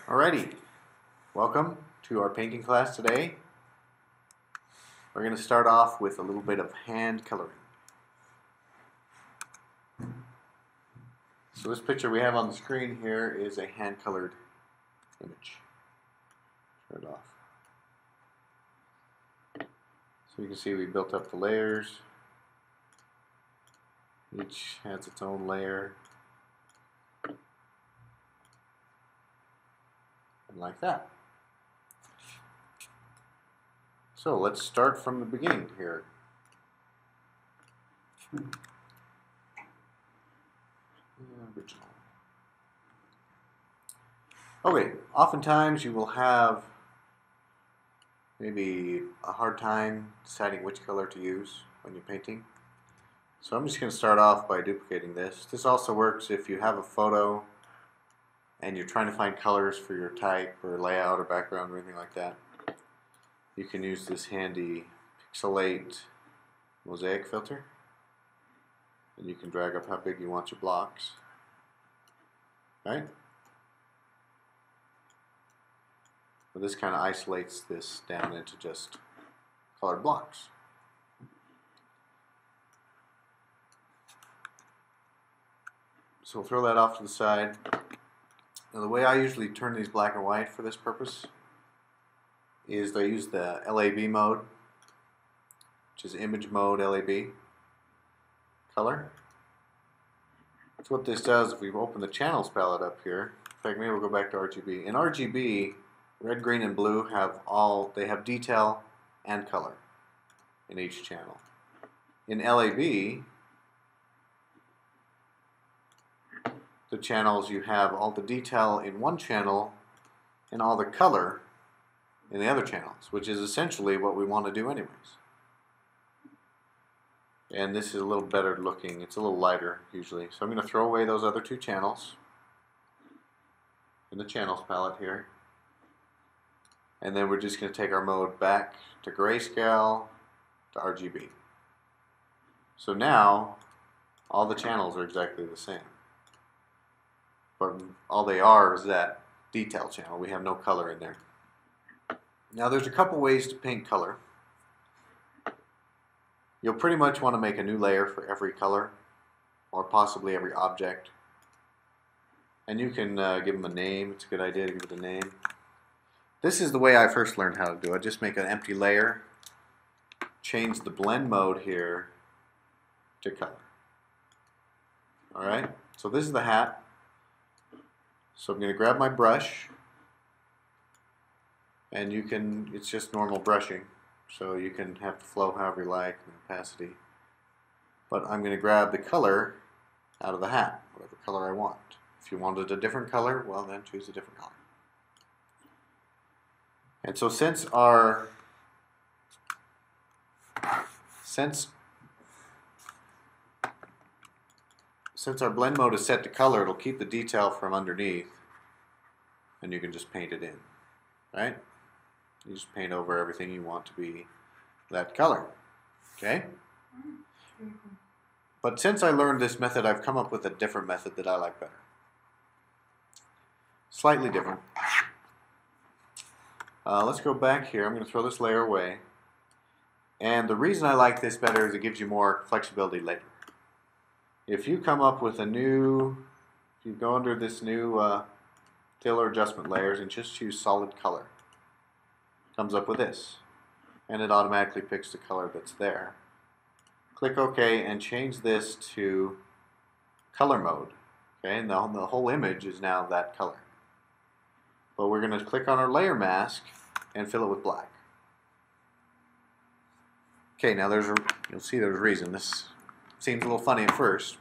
Alrighty, welcome to our painting class today. We're going to start off with a little bit of hand coloring. So this picture we have on the screen here is a hand colored image. Turn it off. So you can see we built up the layers. Each has its own layer. Like that. So let's start from the beginning here. Original. Okay, oftentimes you will have maybe a hard time deciding which color to use when you're painting. So I'm just going to start off by duplicating this. This also works if you have a photo and you're trying to find colors for your type or layout or background or anything like that. You can use this handy pixelate mosaic filter, and you can drag up how big you want your blocks. Right? But this kind of isolates this down into just colored blocks. So we'll throw that off to the side. Now the way I usually turn these black and white for this purpose is I use the LAB mode, which is image mode LAB color. So what this does, if we open the channels palette up here, in fact maybe we'll go back to RGB. In RGB, red, green, and blue have detail and color in each channel. In LAB, the channels, you have all the detail in one channel and all the color in the other channels, which is essentially what we want to do anyways. And this is a little better looking, it's a little lighter usually. So I'm going to throw away those other two channels in the channels palette here. And then we're just going to take our mode back to grayscale to RGB. So now all the channels are exactly the same. But all they are is that detail channel. We have no color in there. Now there's a couple ways to paint color. You'll pretty much want to make a new layer for every color, or possibly every object. And you can give them a name. It's a good idea to give it a name. This is the way I first learned how to do it. Just make an empty layer, change the blend mode here to color. Alright, so this is the hat. So I'm going to grab my brush, and it's just normal brushing, so you can have the flow however you like, and opacity. But I'm going to grab the color out of the hat, whatever color I want. If you wanted a different color, well then choose a different color. And so since our blend mode is set to color, it'll keep the detail from underneath, and you can just paint it in, right? You just paint over everything you want to be that color, okay? But since I learned this method, I've come up with a different method that I like better. Slightly different. Let's go back here. I'm going to throw this layer away. And the reason I like this better is it gives you more flexibility later. If you come up with if you go under this new fill or adjustment layers and just choose solid color, it comes up with this. And it automatically picks the color that's there. Click OK and change this to color mode. Okay, and the whole image is now that color. But we're going to click on our layer mask and fill it with black. Okay, now you'll see there's a reason. This seems a little funny at first.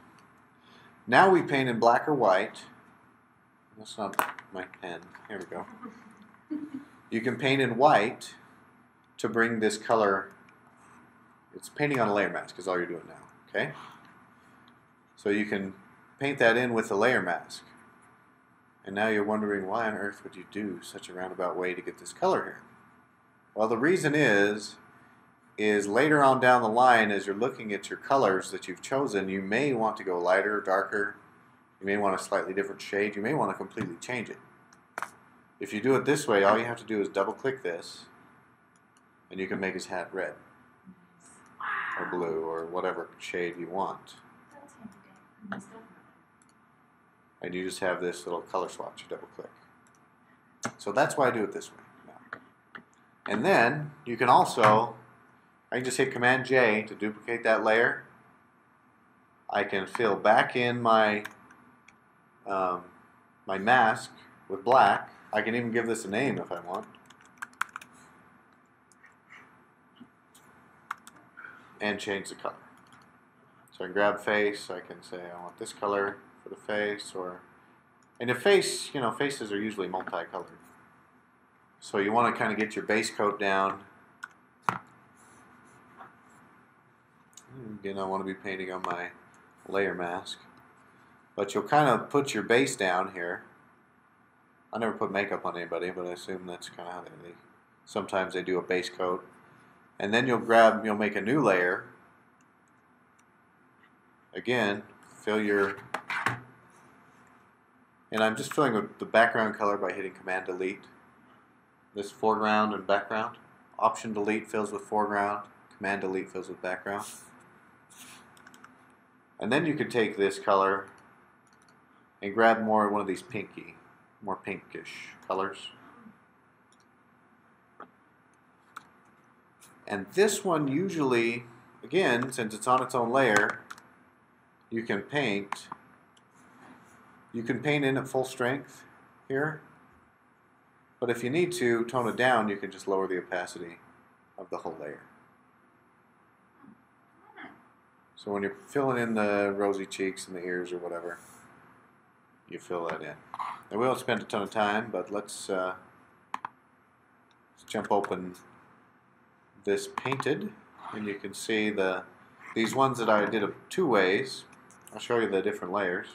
Now we paint in black or white. That's not my pen. Here we go. You can paint in white to bring this color. It's painting on a layer mask is all you're doing now. Okay? So you can paint that in with the layer mask. And now you're wondering, why on earth would you do such a roundabout way to get this color here? Well, the reason is later on down the line, as you're looking at your colors that you've chosen, you may want to go lighter, darker. You may want a slightly different shade. You may want to completely change it. If you do it this way, all you have to do is double click this, and you can make his hat red or blue or whatever shade you want. That's handy. Most definitely. And you just have this little color swatch you double click. So that's why I do it this way. Now. And then you can also, I can just hit Command J to duplicate that layer. I can fill back in my my mask with black. I can even give this a name if I want. And change the color. So I can grab face, I can say I want this color for the face, or, and the face, you know, faces are usually multicolored. So you want to kind of get your base coat down. Again, I want to be painting on my layer mask. But you'll kind of put your base down here. I never put makeup on anybody, but I assume that's kind of how they sometimes they do a base coat. And then you'll make a new layer. Again, fill your, and I'm just filling with the background color by hitting Command Delete. This foreground and background. Option Delete fills with foreground. Command Delete fills with background. And then you could take this color and grab more one of these more pinkish colors. And this one usually, again, since it's on its own layer, you can paint in at full strength here. But if you need to tone it down, you can just lower the opacity of the whole layer. So when you're filling in the rosy cheeks and the ears or whatever, you fill that in. And we won't spend a ton of time, but let's jump open this painted, and you can see these ones that I did two ways. I'll show you the different layers.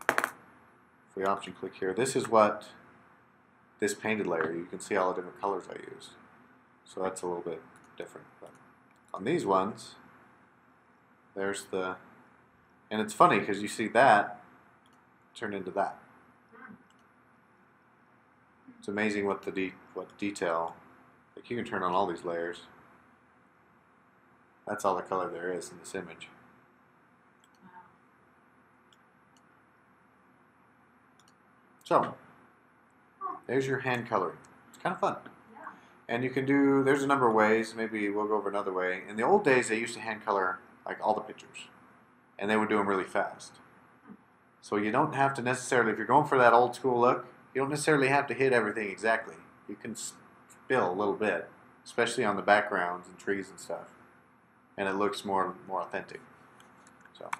If we option click here, this is what this painted layer, you can see all the different colors I used. So that's a little bit different. But on these ones, there's and it's funny because you see that turn into that. It's amazing what detail, like you can turn on all these layers. That's all the color there is in this image. So, there's your hand coloring. It's kind of fun. Yeah. And you can do, there's a number of ways, maybe we'll go over another way. In the old days, they used to hand color like all the pictures. And they would do them really fast. So you don't have to necessarily, if you're going for that old school look, you don't necessarily have to hit everything exactly. You can spill a little bit, especially on the backgrounds and trees and stuff. And it looks more authentic. So.